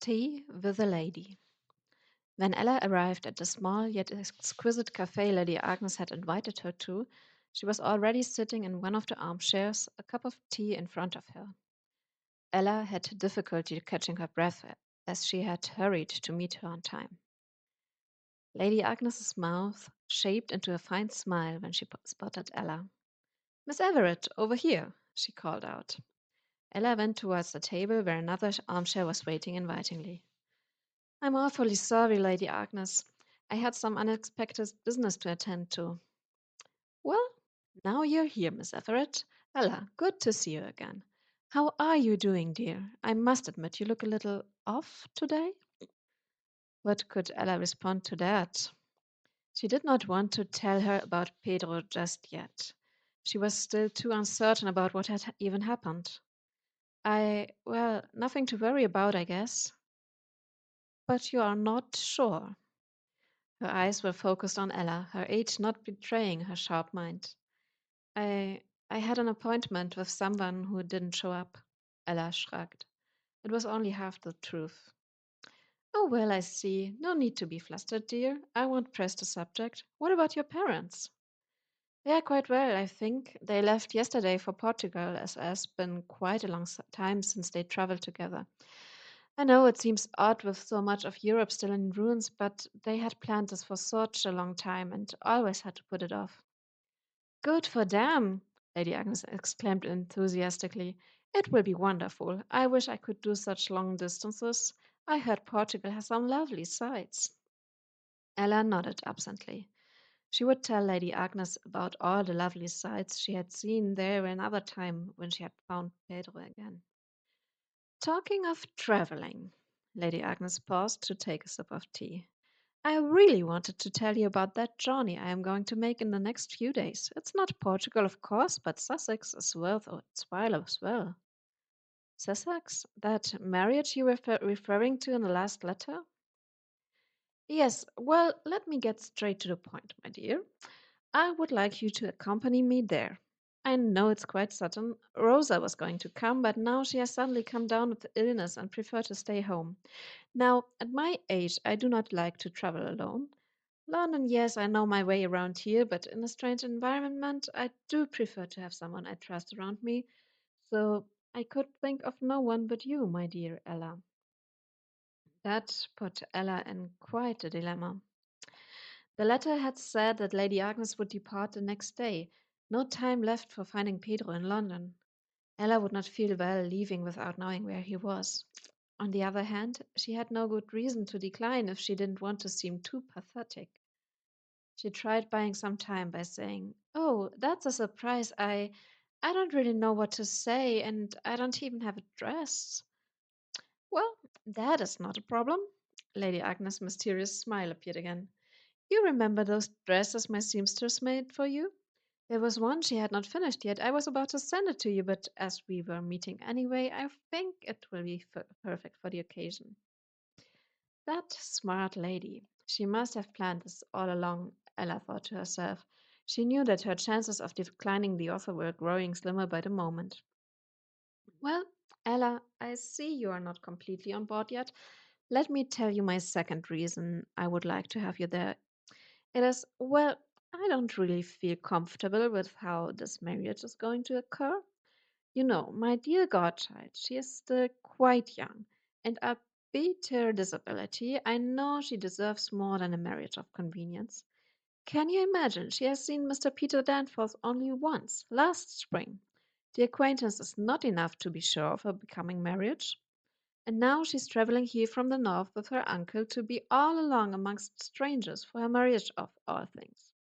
Tea with a lady. When Ella arrived at the small yet exquisite cafe Lady Agnes had invited her to, she was already sitting in one of the armchairs, a cup of tea in front of her. Ella had difficulty catching her breath as she had hurried to meet her on time. Lady Agnes's mouth shaped into a fine smile when she spotted Ella. Miss Everett, over here, she called out. Ella went towards the table where another armchair was waiting invitingly. I'm awfully sorry, Lady Agnes. I had some unexpected business to attend to. Well, now you're here, Miss Everett. Ella, good to see you again. How are you doing, dear? I must admit you look a little off today. What could Ella respond to that? She did not want to tell her about Pedro just yet. She was still too uncertain about what had even happened. Well, nothing to worry about, I guess. But you are not sure. Her eyes were focused on Ella, her age not betraying her sharp mind. I I had an appointment with someone who didn't show up. Ella shrugged. It was only half the truth. Oh, well, I see. No need to be flustered, dear. I won't press the subject. What about your parents? They are quite well, I think. They left yesterday for Portugal, as it has been quite a long time since they traveled together. I know it seems odd with so much of Europe still in ruins, but they had planned this for such a long time and always had to put it off. Good for them, Lady Agnes exclaimed enthusiastically. It will be wonderful. I wish I could do such long distances. I heard Portugal has some lovely sights. Ella nodded absently. She would tell Lady Agnes about all the lovely sights she had seen there another time when she had found Pedro again. Talking of traveling, Lady Agnes paused to take a sip of tea. I really wanted to tell you about that journey I am going to make in the next few days. It's not Portugal, of course, but Sussex is worth its while as well. Sussex? That marriage you were referring to in the last letter? Yes, well, let me get straight to the point, my dear. I would like you to accompany me there. I know it's quite sudden. Rosa was going to come, but now she has suddenly come down with illness and prefer to stay home. Now, at my age, I do not like to travel alone. London, yes, I know my way around here, but in a strange environment, I do prefer to have someone I trust around me. So I could think of no one but you, my dear Ella. That put Ella in quite a dilemma. The letter had said that Lady Agnes would depart the next day. No time left for finding Pedro in London. Ella would not feel well leaving without knowing where he was. On the other hand, she had no good reason to decline if she didn't want to seem too pathetic. She tried buying some time by saying, "Oh, that's a surprise. I don't really know what to say, and I don't even have a dress." Well, that is not a problem. Lady Agnes' mysterious smile appeared again. You remember those dresses my seamstress made for you? There was one she had not finished yet. I was about to send it to you, but as we were meeting anyway, I think it will be perfect for the occasion. That smart lady. She must have planned this all along, Ella thought to herself. She knew that her chances of declining the offer were growing slimmer by the moment. Well, Ella, I see you are not completely on board yet. Let me tell you my second reason I would like to have you there. It is, well, I don't really feel comfortable with how this marriage is going to occur. You know, my dear godchild, she is still quite young, and albeit her disability, I know she deserves more than a marriage of convenience. Can you imagine? She has seen Mr. Peter Danforth only once, last spring. The acquaintance is not enough to be sure of a becoming marriage. And now she's traveling here from the north with her uncle to be all along amongst strangers for her marriage of all things.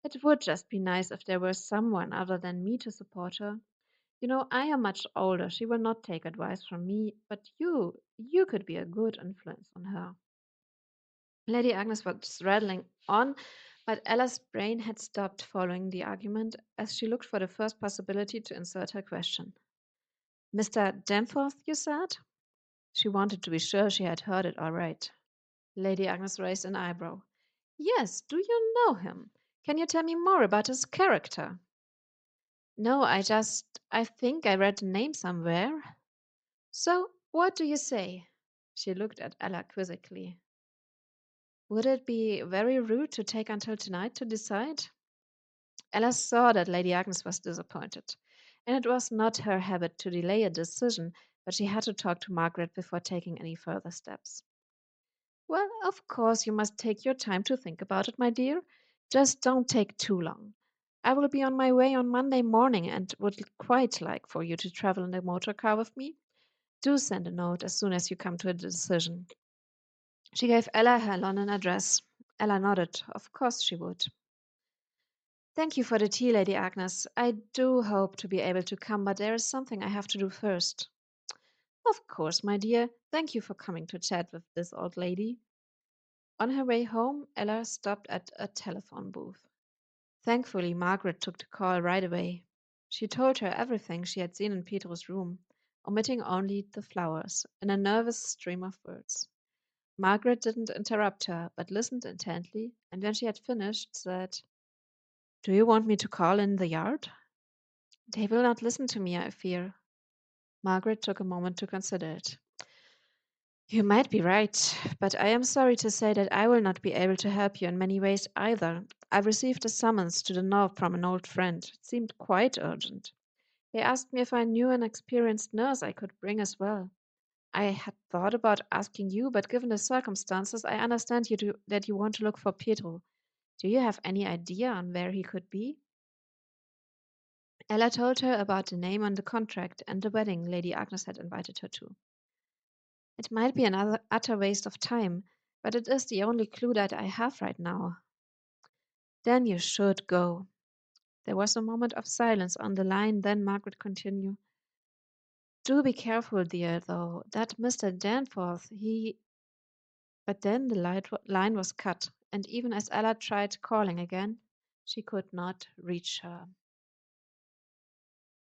It would just be nice if there were someone other than me to support her. You know, I am much older. She will not take advice from me, but you could be a good influence on her. Lady Agnes was rattling on, but Ella's brain had stopped following the argument as she looked for the first possibility to insert her question. Mr. Danforth, you said? She wanted to be sure she had heard it all right. Lady Agnes raised an eyebrow. Yes, do you know him? Can you tell me more about his character? No, I think I read the name somewhere. So, what do you say? She looked at Ella quizzically. Would it be very rude to take until tonight to decide? Ella saw that Lady Agnes was disappointed, and it was not her habit to delay a decision, but she had to talk to Margaret before taking any further steps. Well, of course, you must take your time to think about it, my dear. Just don't take too long. I will be on my way on Monday morning and would quite like for you to travel in the motor car with me. Do send a note as soon as you come to a decision. She gave Ella her London address. Ella nodded. Of course she would. Thank you for the tea, Lady Agnes. I do hope to be able to come, but there is something I have to do first. Of course, my dear. Thank you for coming to chat with this old lady. On her way home, Ella stopped at a telephone booth. Thankfully, Margaret took the call right away. She told her everything she had seen in Pedro's room, omitting only the flowers, in a nervous stream of words. Margaret didn't interrupt her, but listened intently, and when she had finished, said, Do you want me to call in the yard? They will not listen to me, I fear. Margaret took a moment to consider it. You might be right, but I am sorry to say that I will not be able to help you in many ways either. I received a summons to the north from an old friend. It seemed quite urgent. They asked me if I knew an experienced nurse I could bring as well. I had thought about asking you, but given the circumstances, I understand that you want to look for Pedro. Do you have any idea on where he could be? Ella told her about the name on the contract and the wedding Lady Agnes had invited her to. It might be another utter waste of time, but it is the only clue that I have right now. Then you should go. There was a moment of silence on the line, then Margaret continued. Do be careful, dear, though. That Mr. Danforth, he. But then the line was cut, and even as Ella tried calling again, she could not reach her.